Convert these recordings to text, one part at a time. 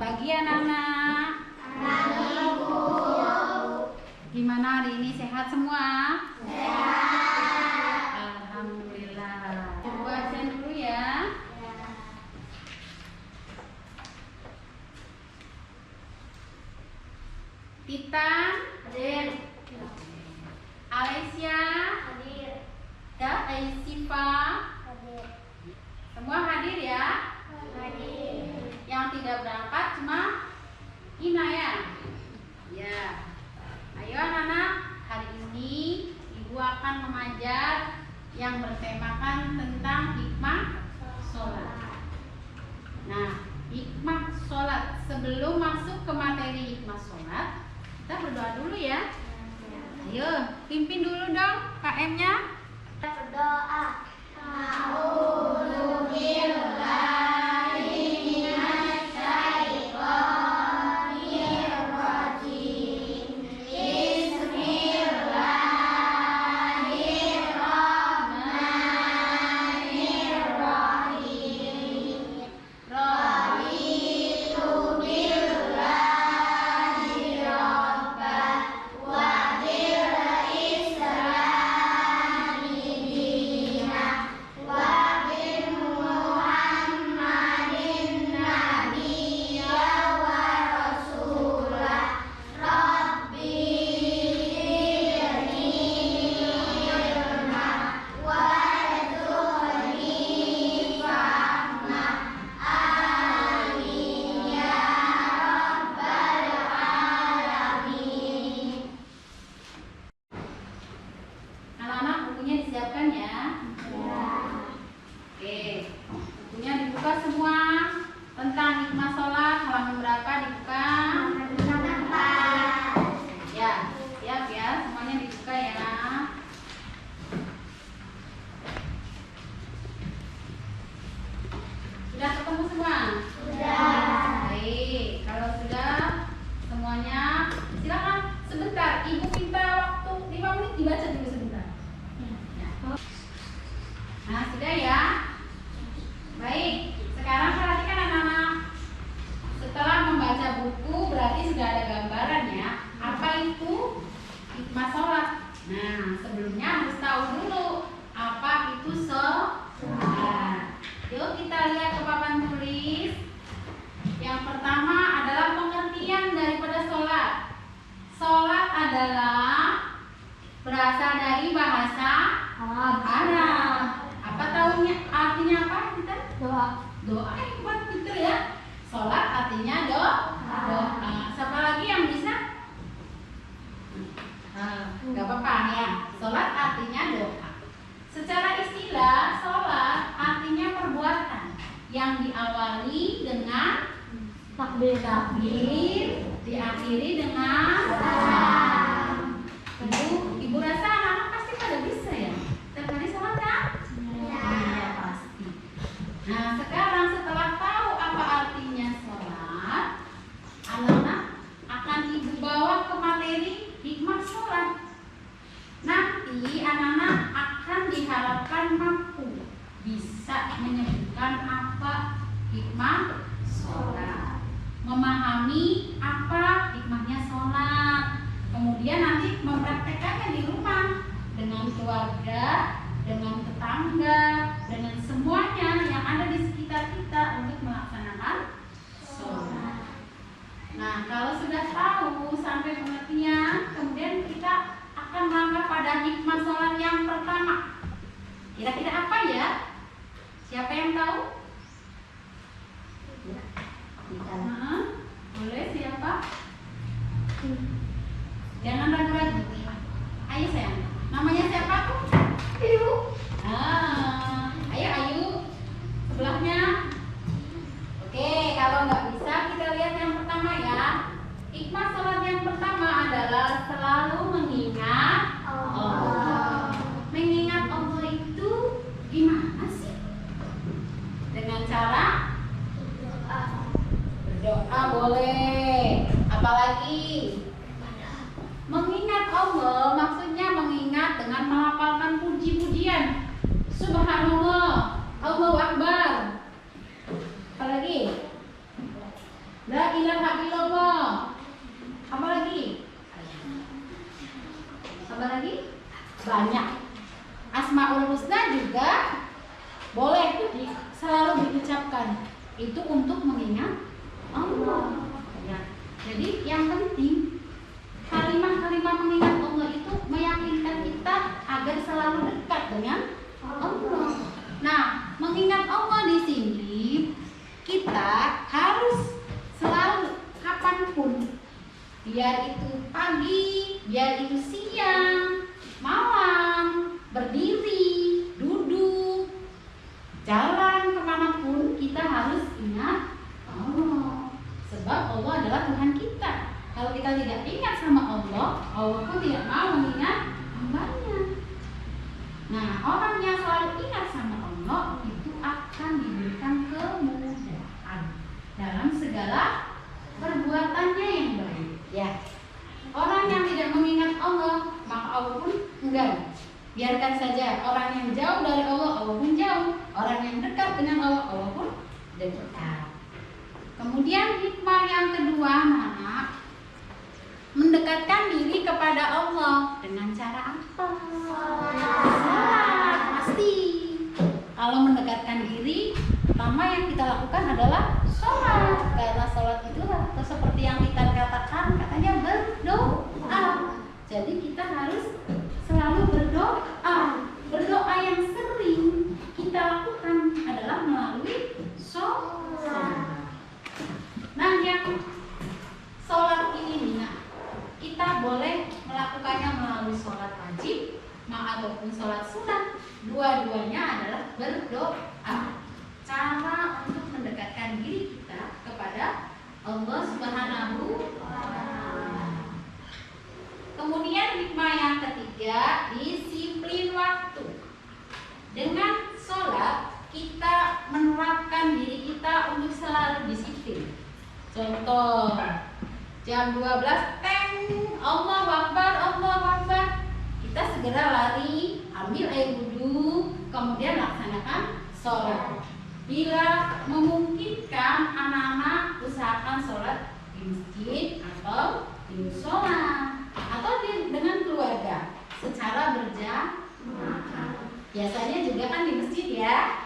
pagi anak-anak. Gimana hari ini, sehat semua? Sehat. Alhamdulillah. Ibu absen dulu ya. Titan hadir. Alessia hadir. Ya, Aisifa hadir. Semua hadir ya? Hadir. Yang tidak berangkat cuma Ina ya? Ya. Ayo anak-anak, hari ini Ibu akan mengajar yang bertemakan tentang hikmah sholat. Nah, hikmah sholat. Sebelum masuk ke materi hikmah sholat, kita berdoa dulu ya. Ayo, pimpin dulu dong KM-nya. Berdoa. Disiapkan ya. Oke, bukunya dibuka semua tentang hikmah sholat. Halaman berapa dibuka? Ya, siap ya, semuanya dibuka ya. Sudah ketemu semua? Sudah. Baik, kalau sudah semuanya, silakan sebentar. Ibu minta waktu 5 menit dibaca dulu sebentar. Nah, sudah ya. Baik, sekarang perhatikan anak-anak. Setelah membaca buku berarti sudah ada gambarannya apa itu hikmah sholat. Nah, sebelumnya harus tahu dulu apa itu sholat. Yuk kita lihat ke papan tulis. Yang pertama adalah pengertian daripada sholat. Sholat adalah berasal dari bahasa Arab. Apa tahunya artinya apa kita? Doa. Doa buat pinter ya. Sholat artinya doa. Siapa lagi yang bisa? Gak apa-apa ya. Sholat artinya doa. Secara istilah, sholat artinya perbuatan yang diawali dengan takbir, diakhiri dengan salam. Ibu rasa anak-anak pasti pada bisa ya. Setiap hari sholat kan? Ya, pasti. Nah, sekarang setelah tahu apa artinya sholat, anak-anak akan Ibu bawa ke materi hikmah sholat. Nanti anak-anak akan diharapkan mampu bisa menyebutkan apa hikmah sholat, memahami apa hikmahnya sholat, kemudian nanti mempraktekannya di rumah dengan keluarga, dengan tetangga, dengan semuanya yang ada di sekitar kita untuk melaksanakan sholat. Nah, kalau sudah tahu sampai pengertian, kemudian kita akan melangkah pada hikmah sholat yang pertama. Kira-kira apa ya? Siapa yang tahu? Boleh siapa? Jangan ragu-ragu. Ayo sayang. Namanya siapa tuh? Ayu. Ayo Ayu. Sebelahnya. Oke, kalau nggak bisa kita lihat yang pertama ya. Hikmah sholat yang pertama adalah selalu mengingat Allah. Mengingat Allah itu gimana sih? Dengan cara berdoa boleh. Apalagi mengingat Allah maksudnya mengingat dengan melafalkan puji-pujian. Subhanallah, Allahu Akbar. Apalagi La ilaha illallah. Apa lagi? Apa lagi? Banyak. Asmaul husna juga boleh selalu diucapkan. Itu untuk mengingat Allah. Ya. Jadi yang penting kalimat-kalimat mengingat Allah itu meyakinkan kita agar selalu dekat dengan Allah. Nah, mengingat Allah di sini kita harus selalu kapanpun, biar itu pagi, biar itu siang, malam, berdiri, duduk, jalan kemanapun kita harus ingat Allah. Sebab Allah adalah Tuhan kita. Kalau kita tidak ingat sama Allah, Allah pun tidak mau mengingat hambanya. Nah, orang yang selalu ingat sama Allah itu akan diberikan kemudahan dalam segala perbuatannya yang baik. Ya. Orang yang tidak mengingat Allah, maka Allah pun enggan. Biarkan saja. Orang yang jauh dari Allah, Allah pun jauh. Orang yang dekat dengan Allah, Allah pun dekat. Kemudian hikmah yang kedua, anak, mendekatkan diri kepada Allah dengan cara apa? Salat, pasti. Kalau mendekatkan diri, pertama yang kita lakukan adalah sholat. Karena sholat itu seperti yang kita katakan, katanya berdoa. Jadi kita harus selalu berdoa. Berdoa yang sering kita lakukan adalah melalui sholat. Nah, yang sholat ini nih, kita boleh melakukannya melalui sholat wajib ataupun sholat sunat. Dua-duanya adalah berdoa. Cara untuk mendekatkan diri kita kepada Allah Subhanahu wa Ta'ala. Kemudian hikmah yang ketiga, disiplin waktu. Dengan sholat kita menerapkan diri kita untuk selalu disiplin. Contoh, jam 12 teng, Allahu Akbar, Allahu Akbar. Kita segera lari, ambil air wudhu, kemudian laksanakan sholat. Bila memungkinkan, anak-anak usahakan sholat di masjid atau di musola atau dengan keluarga secara berjamaah. Biasanya juga kan di masjid ya.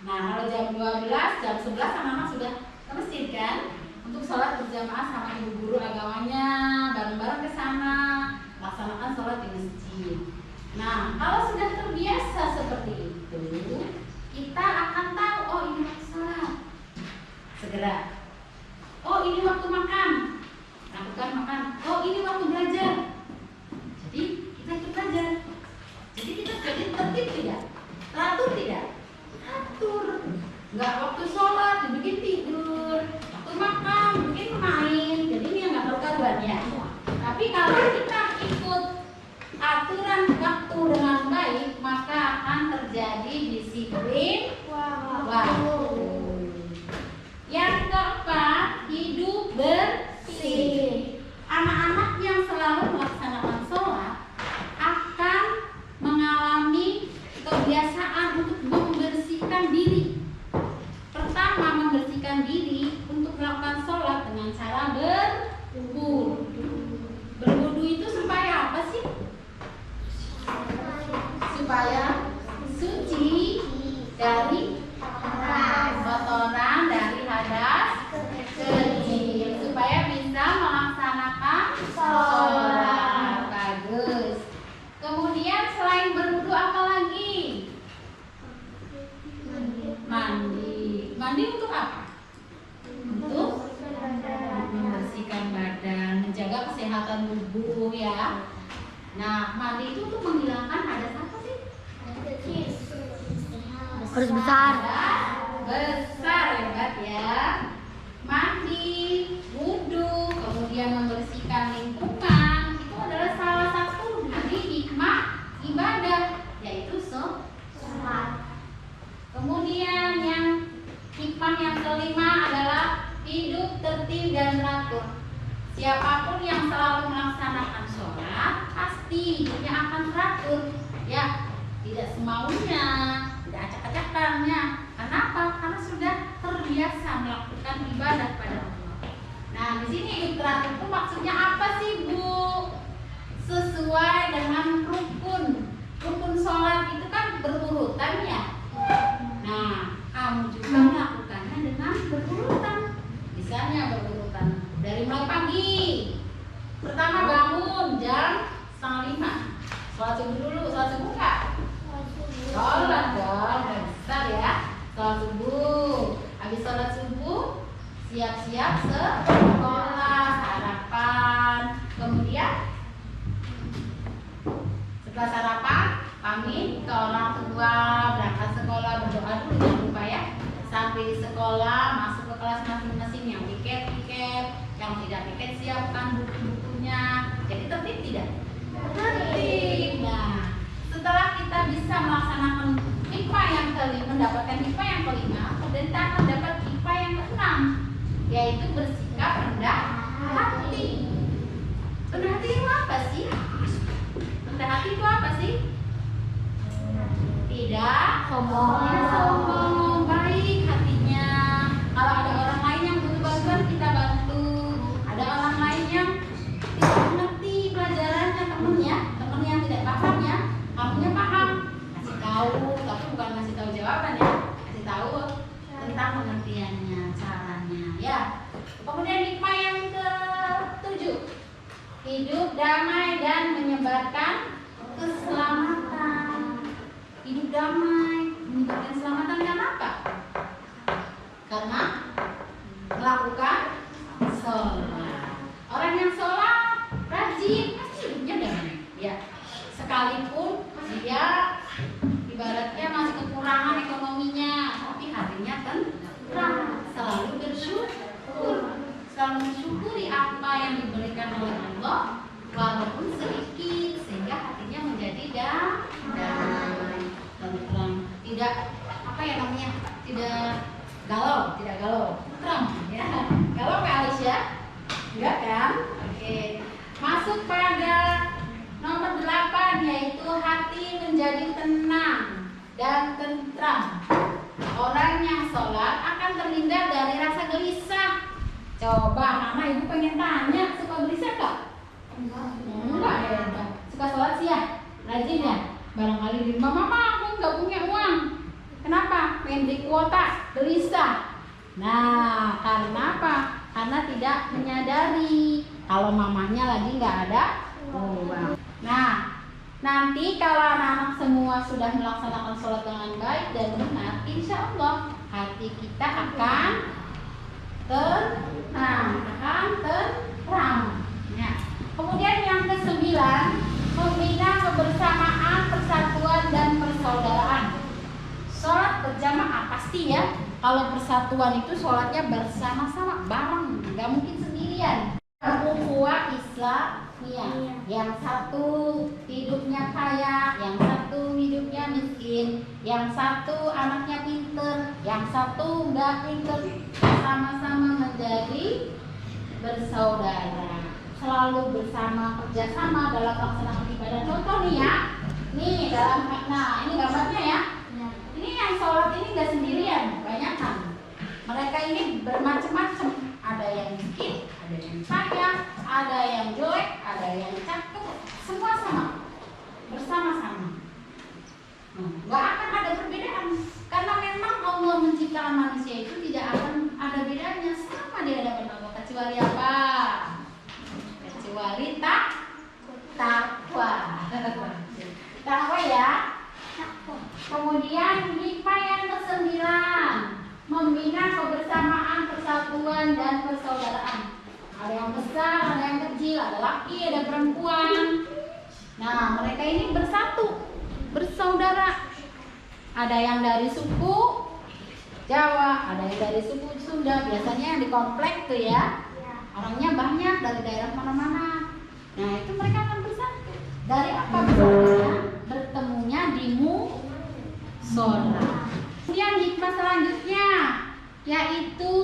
Nah, kalau jam 12, jam 11 anak-anak sudah ke masjid kan? Untuk sholat berjamaah sama ibu guru agamanya, bareng-bareng ke sana, laksanakan sholat di masjid. Nah, kalau sudah terbiasa seperti itu, kita akan tahu, oh ini waktu sholat, segera. Oh ini waktu makan, lakukan makan. Oh ini waktu belajar, jadi kita ikut belajar. Jadi kita jadi tertib tidak? Teratur tidak? Teratur. Nggak waktu sholat dibikin tidur, waktu makan bikin main. Jadi ini yang nggak terkaruan ya. Tapi kalau kita ikut aturan waktu dengan baik, maka akan terjadi disiplin waktu. Yang keempat, hidup bersih. Anak-anak yang selalu melaksanakan sholat akan mengalami kebiasaan untuk membersihkan diri. Pertama, membersihkan diri untuk melakukan sholat dengan cara berwudu. Berwudu itu supaya apa sih? Supaya suci dari kotoran, dari hadas kecil, supaya bisa melaksanakan sholat. Bagus. Kemudian selain berwudu apa lagi? Mandi. Mandi untuk apa? Untuk membersihkan badan, menjaga kesehatan tubuh ya. Nah, mandi itu untuk menghilangkan hadas apa sih? Harus besar. Besar, hebat ya. Mandi, wudhu, kemudian membersihkan lingkungan, itu adalah salah satu dari hikmah ibadah, yaitu sholat. Kemudian yang hikmah yang kelima adalah hidup tertib dan teratur. Siapapun yang selalu melaksanakan sholat pasti hidupnya akan teratur, ya, tidak semaunya, tidak acak-acakannya. Kenapa? Karena sudah terbiasa melakukan ibadah pada Allah. Nah, di sini hidup teratur itu maksudnya apa sih, Bu? Sesuai dengan rukun. Rukun sholat itu kan berurutan ya. Nah, kamu juga melakukannya dengan berurutan. Misalnya berurutan dari mulai pagi. Pertama bangun jam 4:30. Sholat subuh dulu, sholat subuh nggak? Sholat dong, udah besar ya. Sholat subuh. Habis sholat subuh, siap-siap sekolah, sarapan. Kemudian setelah sarapan, pamit ke orang tua, berangkat sekolah, berdoa dulu jangan lupa ya. Sampai di sekolah, masuk ke kelas masing-masing, yang piket, yang tidak piket siapkan buku-bukunya. Jadi tertib tidak? Tertib. Nah, setelah kita bisa melaksanakan hikmah yang kelima, mendapatkan hikmah yang kelima, kemudian kita akan dapat hikmah yang keenam, yaitu bersikap rendah hati. Rendah hati itu apa sih? Rendah hati itu apa sih? Tidak sombong, baik hatinya. Kalau ada orang lain yang butuh bantuan, kita bantu. Ada orang lain yang tidak mengerti pelajarannya, temen yang tidak paham ya, kamunya paham, kasih tahu, tapi bukan kasih tahu jawaban ya, kasih tahu tentang pengertiannya, caranya ya. Kemudian hikmah yang ke-7, hidup damai dan menyebarkan keselamatan. Hidup damai, menyebarkan keselamatan karena apa? Karena melakukan sholat. Orang yang sholat rajin pasti hidupnya damai ya. Sekalipun dia ibaratnya masih kekurangan ekonominya, tapi hatinya tenang, selalu bersyukur, selalu mensyukuri apa yang diberikan oleh Allah walaupun sedikit, sehingga hatinya menjadi damai, tenang, tidak apa ya namanya, tidak galau, tenang ya. Galau nggak Alicia? Enggak kan? Oke. Masuk pada nomor 8, yaitu hati menjadi tenang dan tentram. Orang yang sholat akan terhindar dari rasa gelisah. Coba Mama Ibu pengen tanya, suka gelisah gak? Enggak ya. Suka sholat sih ya? Rajin ya? Barangkali di rumah, Mama aku nggak punya uang. Kenapa? Pengen beli kuota, gelisah. Nah, karena apa? Karena tidak menyadari kalau mamahnya lagi nggak ada uang. Nah, nanti kalau anak-anak semua sudah melaksanakan sholat dengan baik dan benar, insya Allah hati kita akan tenang, Ya. Kemudian yang ke-9, membina kebersamaan, persatuan dan persaudaraan. Sholat berjamaah pasti ya. Kalau persatuan itu sholatnya bersama-sama, bareng, nggak mungkin sendirian. Ukhuwah Islamiyah. Yang satu hidupnya kaya, yang satu hidupnya miskin, yang satu anaknya pinter, yang satu nggak pinter, sama-sama menjadi bersaudara, selalu bersama, kerjasama dalam melaksanakan ibadah. Contoh nih ya, nih dalam, nah ini gambarnya ya. Ini yang sholat ini nggak sendirian, banyak kan. Mereka ini bermacam-macam. Ada yang miskin, ada yang kaya, ada yang jelek, ada yang cakep, semua sama, bersama-sama. Nggak akan ada perbedaan, karena memang Allah menciptakan manusia itu tidak akan ada bedanya, sama di hadapan Allah. Kecuali apa? Kecuali takwa. Takwa ya. Kemudian hikmah yang ke-9, membina kebersamaan, persatuan dan persaudaraan. Ada yang besar, ada yang kecil, ada laki, ada perempuan. Nah, mereka ini bersatu, bersaudara. Ada yang dari suku Jawa, ada yang dari suku Sunda. Biasanya yang di komplek tuh ya, orangnya banyak dari daerah mana-mana. Nah, itu mereka akan bersatu. Dari apa bersatunya? Bertemunya di musola. Kemudian hikmah selanjutnya, yaitu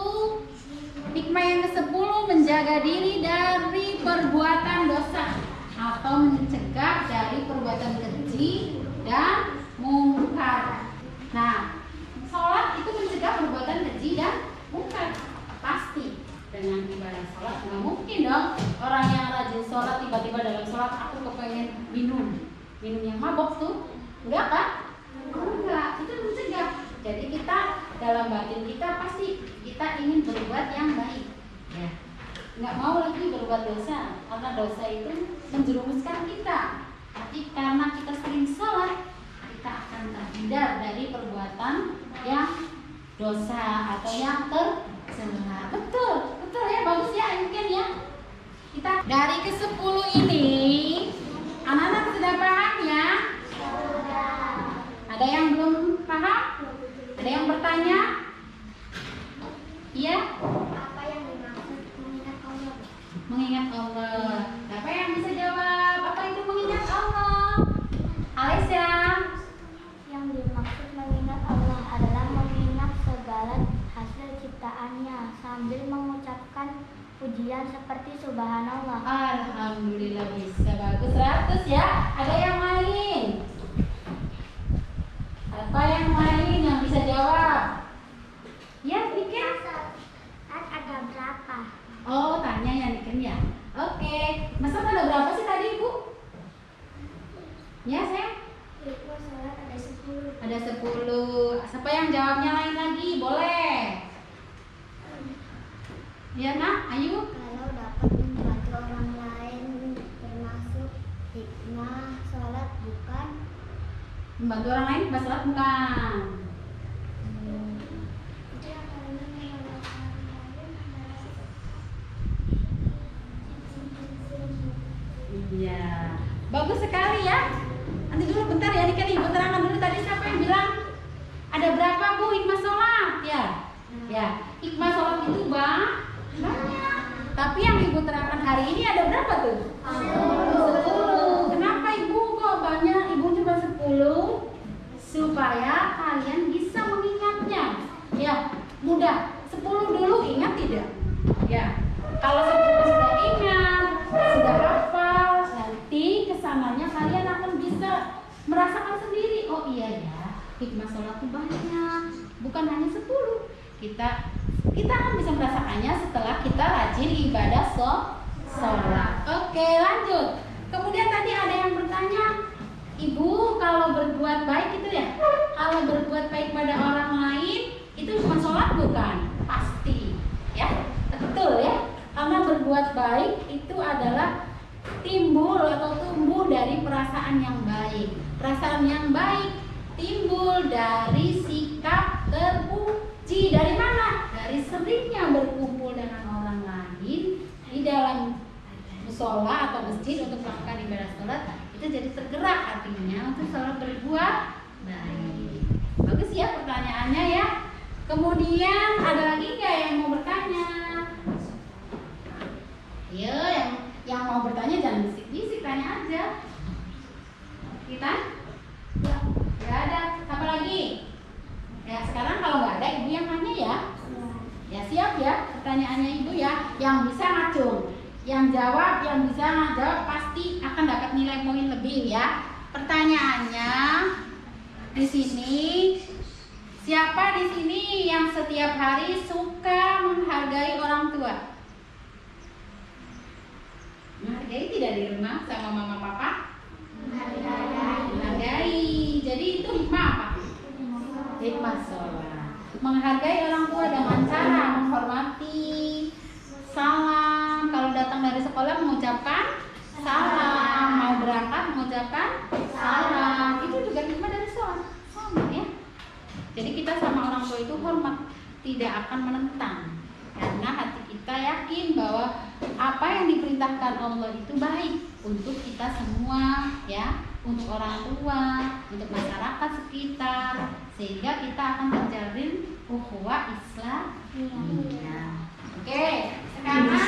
hikmah yang ke-10, menjaga diri dari perbuatan dosa atau mencegah dari perbuatan keji dan mungkar. Nah, sholat itu mencegah perbuatan keji dan mungkar, pasti. Dan dengan ibadah sholat? Nggak mungkin dong. Orang yang rajin sholat tiba-tiba dalam sholat aku kepengen minum yang mabok tuh, enggak kan? Enggak, itu mencegah. Jadi kita dalam batin kita pasti kita ingin berbuat yang baik, ya. Nggak mau lagi berbuat dosa, karena dosa itu menjerumuskan kita. Tapi karena kita sering sholat, kita akan terhindar dari perbuatan yang dosa atau yang tercela. Betul ya, bagus ya, mungkin ya. Kita dari ke-10 ini, anak-anak sudah paham ya? Ada yang belum paham? Ada yang bertanya? Iya? Apa yang dimaksud mengingat Allah? Mengingat Allah. Siapa yang bisa jawab? Apa itu mengingat Allah? Alesya? Yang dimaksud mengingat Allah adalah mengingat segala hasil ciptaannya sambil mengucapkan pujian seperti subhanallah. Alhamdulillah, bisa, bagus, 100 ya. Ada yang lain? Apa yang lain yang bisa jawab? Ya, Niken. Kan ada berapa? Oh, tanya ya Niken ya. Oke, masa ada berapa sih tadi, Bu? Ya, saya. Itu sholat ada 10. Ada 10. Siapa yang jawabnya lain lagi? Boleh. Ya, Nak, ayo. Kalau dapat membantu orang lain termasuk hikmah sholat bukan? Membantu orang lain bahasa sholat bukan. Itu yang paling menolong orang lain adalah Iya. Bagus sekali ya. Nanti dulu bentar ya, Niken, Ibu terangkan dulu tadi siapa yang bilang ada berapa, Bu, hikmah sholat? Ya. Ya, hikmah sholat itu banyak. Tapi yang Ibu terangkan hari ini ada berapa tuh? 10. Kenapa Ibu kok banyak? Ibu cuma 10 supaya kalian bisa mengingatnya. Ya, mudah. 10 dulu ingat tidak? Ya. Kalau 10 sudah ingat, sudah hafal, nanti kesananya kalian akan bisa merasakan sendiri. Oh iya ya, hikmah sholat itu banyak. Bukan hanya 10. Kita akan bisa merasakannya setelah kita rajin ibadah sholat. Oke, lanjut. Kemudian tadi ada yang bertanya, Ibu, kalau berbuat baik itu ya, kalau berbuat baik pada orang lain itu cuma sholat bukan? Pasti, ya, betul ya. Karena berbuat baik itu adalah timbul atau tumbuh dari perasaan yang baik. Perasaan yang baik timbul dari sikap terpuji. Dari mana? Dari seringnya berkumpul dengan orang lain di dalam musola atau masjid untuk melakukan ibadah sholat, itu jadi tergerak hatinya untuk selalu berbuat baik. Bagus ya pertanyaannya ya. Kemudian ada lagi nggak yang mau bertanya? Ayo, yang mau bertanya jangan bisik-bisik, tanya aja. Kita? Ya, nggak ada. Apa lagi? Ya sekarang kalau nggak ada, Ibu yang nanya ya. Ya siap ya pertanyaannya Ibu ya. Yang bisa ngacung, yang bisa jawab pasti akan dapat nilai poin lebih ya. Pertanyaannya di sini, siapa di sini yang setiap hari suka menghargai orang tua? Menghargai tidak di rumah sama mama papa? Menghargai. Jadi itu hikmah apa? Hikmah sholat. Menghargai orang tua dengan cara menghormati, salam. Kalau datang dari sekolah mengucapkan salam, mau berangkat mengucapkan salam. Itu juga hikmah dari sholat. Sama ya. Jadi kita sama orang tua itu hormat, tidak akan menentang. Karena hati kita yakin bahwa apa yang diperintahkan Allah itu baik untuk kita semua ya, untuk orang tua, untuk masyarakat sekitar, sehingga kita akan terjalin ukhuwah Islam. Oke, sekarang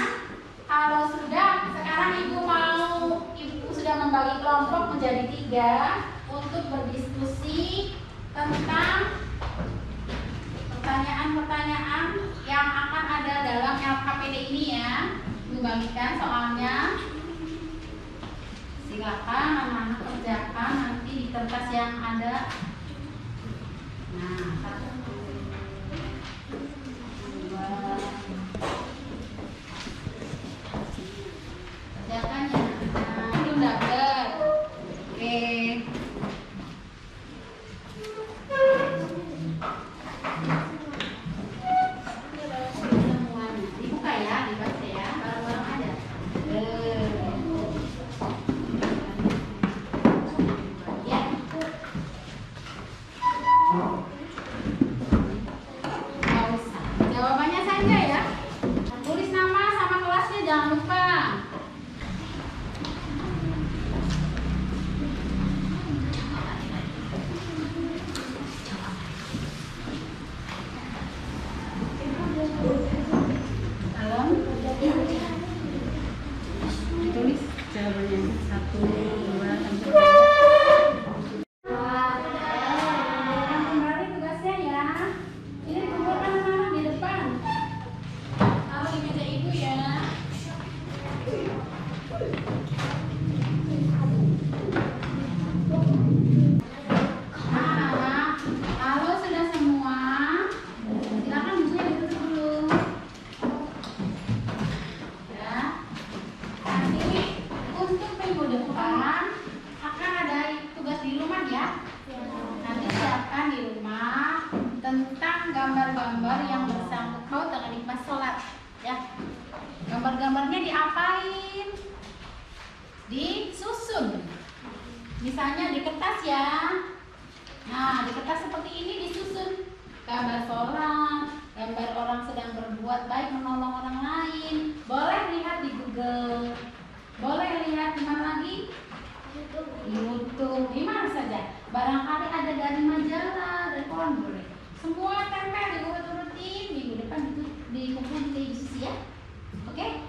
kalau sekarang Ibu sudah membagi kelompok menjadi 3 untuk berdiskusi tentang pertanyaan-pertanyaan yang akan ada dalam LKPD ini ya. Bagikan soalnya, silakan anak-anak kerjakan nanti di kertas yang ada. Nah, 1, 2, lupa. Alam? Ditulis jawabannya 1, 2, 3. Kembali tugasnya ya. Ini kumpulkan anak-anak di depan. Taruh di meja ibu ya. Nah, kalau sudah semua, silakan bukunya ditutup dulu. Ya. Nanti untuk minggu depan akan ada tugas di rumah ya. Nanti siapkan di rumah tentang gambar-gambar yang bersangkut paut dengan nikmat sholat ya. Gambar-gambarnya diapain? Disusun. Misalnya di kertas ya. Nah, di kertas seperti ini disusun gambar sholat, gambar orang sedang berbuat baik menolong orang lain. Boleh lihat di Google. Boleh lihat di mana lagi? YouTube, di mana saja. Barangkali ada dari majalah, dari koran boleh. Semua tempel diurut-urutin, minggu depan dikumpulin di sisi ya. Oke?